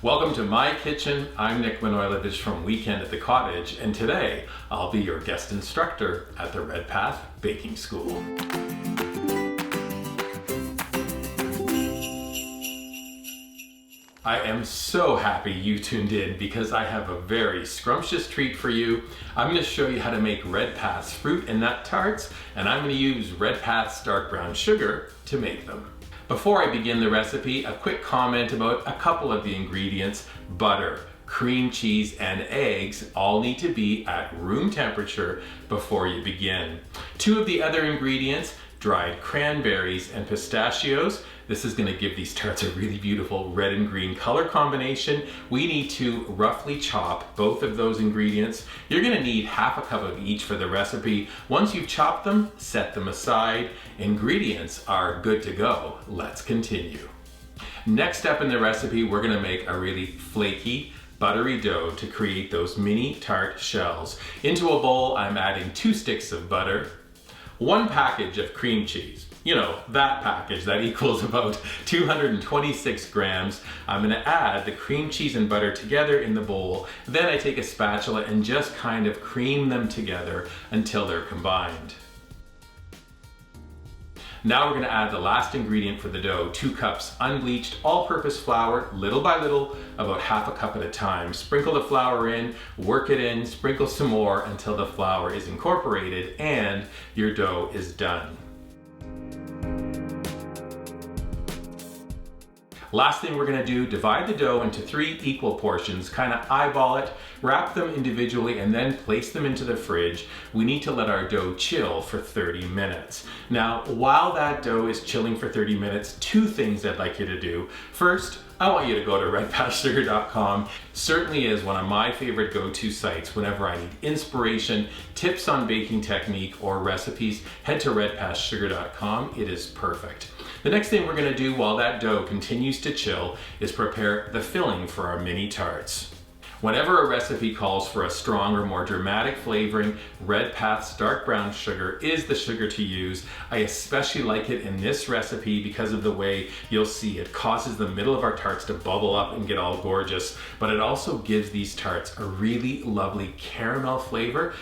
Welcome to my kitchen. I'm Nick Manoilovich from Weekend at the Cottage, and today I'll be your guest instructor at the Red Path Baking School. I am so happy you tuned in because I have a very scrumptious treat for you. I'm going to show you how to make Red Path's Fruit and Nut Tarts, and I'm going to use Red Path's dark brown sugar to make them. Before I begin the recipe, a quick comment about a couple of the ingredients. Butter, cream cheese, and eggs all need to be at room temperature before you begin. Two of the other ingredients, dried cranberries and pistachios. This is going to give these tarts a really beautiful red and green color combination. We need to roughly chop both of those ingredients. You're going to need half a cup of each for the recipe. Once you've chopped them, set them aside. Ingredients are good to go. Let's continue. Next up in the recipe, we're going to make a really flaky, buttery dough to create those mini tart shells. Into a bowl, I'm adding 2 sticks of butter, 1 package of cream cheese. You know, that package, that equals about 226 grams. I'm gonna add the cream cheese and butter together in the bowl. Then I take a spatula and just kind of cream them together until they're combined. Now we're gonna add the last ingredient for the dough, 2 cups unbleached all-purpose flour, little by little, about half a cup at a time. Sprinkle the flour in, work it in, sprinkle some more until the flour is incorporated and your dough is done. Last thing we're gonna do, divide the dough into 3 equal portions, kind of eyeball it, wrap them individually, and then place them into the fridge. We need to let our dough chill for 30 minutes. Now, while that dough is chilling for 30 minutes, 2 things I'd like you to do. First, I want you to go to redpathsugar.com. Certainly is one of my favorite go-to sites whenever I need inspiration, tips on baking technique, or recipes. Head to redpathsugar.com. It is perfect. The next thing we're going to do while that dough continues to chill is prepare the filling for our mini tarts. Whenever a recipe calls for a stronger, more dramatic flavoring, Red Path's dark brown sugar is the sugar to use. I especially like it in this recipe because of the way you'll see it causes the middle of our tarts to bubble up and get all gorgeous, but it also gives these tarts a really lovely caramel flavor.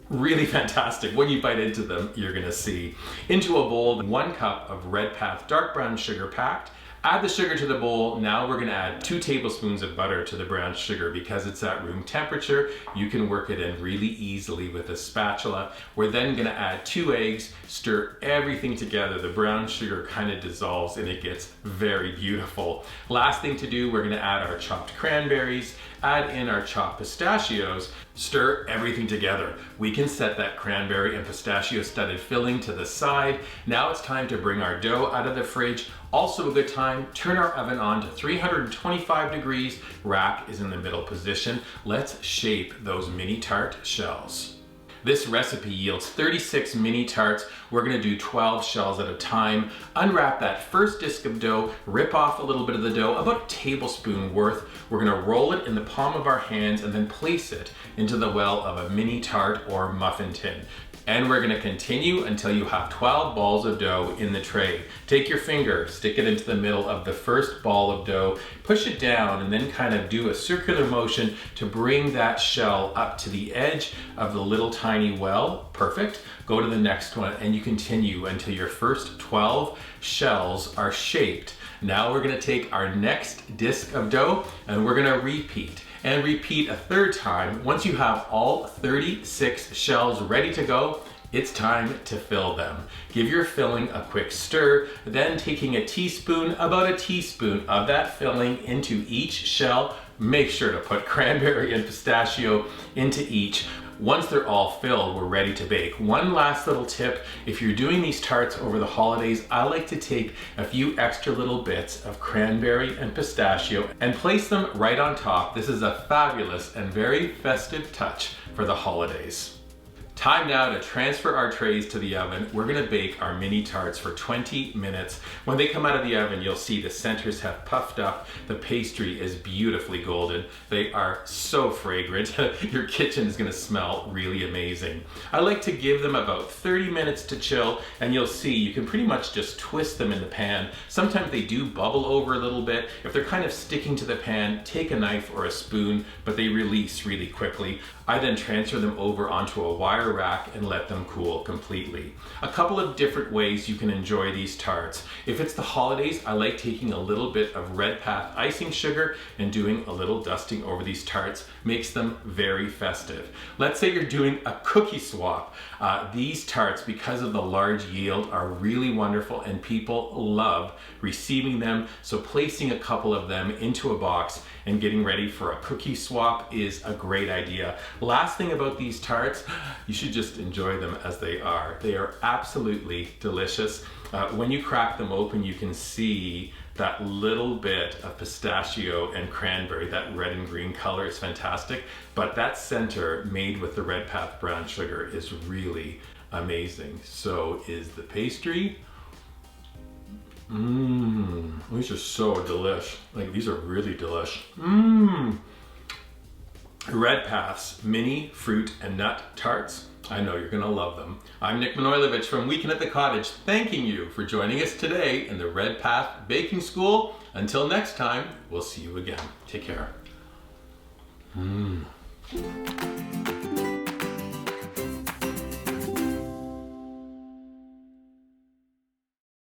Really fantastic. When you bite into them, you're gonna see. Into a bowl, 1 cup of Red Path dark brown sugar packed. Add the sugar to the bowl. Now we're gonna add 2 tablespoons of butter to the brown sugar. Because it's at room temperature, you can work it in really easily with a spatula. We're then gonna add 2 eggs, stir everything together. The brown sugar kind of dissolves and it gets very beautiful. Last thing to do, we're gonna add our chopped cranberries, add in our chopped pistachios, stir everything together. We can set that cranberry and pistachio studded filling to the side. Now it's time to bring our dough out of the fridge. Also a good time, turn our oven on to 325 degrees. Rack is in the middle position. Let's shape those mini tart shells. This recipe yields 36 mini tarts. We're gonna do 12 shells at a time. Unwrap that first disc of dough, rip off a little bit of the dough, about a tablespoon worth. We're gonna roll it in the palm of our hands and then place it into the well of a mini tart or muffin tin. And we're gonna continue until you have 12 balls of dough in the tray. Take your finger, stick it into the middle of the first ball of dough, push it down, and then kind of do a circular motion to bring that shell up to the edge of the little tiny well. Perfect. Go to the next one and you continue until your first 12 shells are shaped. Now we're gonna take our next disc of dough and we're gonna repeat. And repeat a 3rd time. Once you have all 36 shells ready to go, it's time to fill them. Give your filling a quick stir, then taking a teaspoon, about a teaspoon of that filling into each shell. Make sure to put cranberry and pistachio into each. Once they're all filled, we're ready to bake. One last little tip, if you're doing these tarts over the holidays, I like to take a few extra little bits of cranberry and pistachio and place them right on top. This is a fabulous and very festive touch for the holidays. Time now to transfer our trays to the oven. We're gonna bake our mini tarts for 20 minutes. When they come out of the oven, you'll see the centers have puffed up. The pastry is beautifully golden. They are so fragrant. Your kitchen is gonna smell really amazing. I like to give them about 30 minutes to chill, and you'll see you can pretty much just twist them in the pan. Sometimes they do bubble over a little bit. If they're kind of sticking to the pan, take a knife or a spoon, but they release really quickly. I then transfer them over onto a wire rack and let them cool completely. A couple of different ways you can enjoy these tarts. If it's the holidays, I like taking a little bit of Red Path icing sugar and doing a little dusting over these tarts. Makes them very festive. Let's say you're doing a cookie swap. These tarts, because of the large yield, are really wonderful and people love receiving them. So placing a couple of them into a box and getting ready for a cookie swap is a great idea. Last thing about these tarts, you should just enjoy them as they are. They are absolutely delicious. When you crack them open, you can see that little bit of pistachio and cranberry. That red and green color is fantastic, but that center made with the Red Path brown sugar is really amazing. So is the pastry. These are so delish. Like, these are really delish. Red Path's mini fruit and nut tarts. I know you're gonna love them. I'm Nick Manojlovic from Weekend at the Cottage, thanking you for joining us today in the Red Path Baking School. Until next time, we'll see you again. Take care.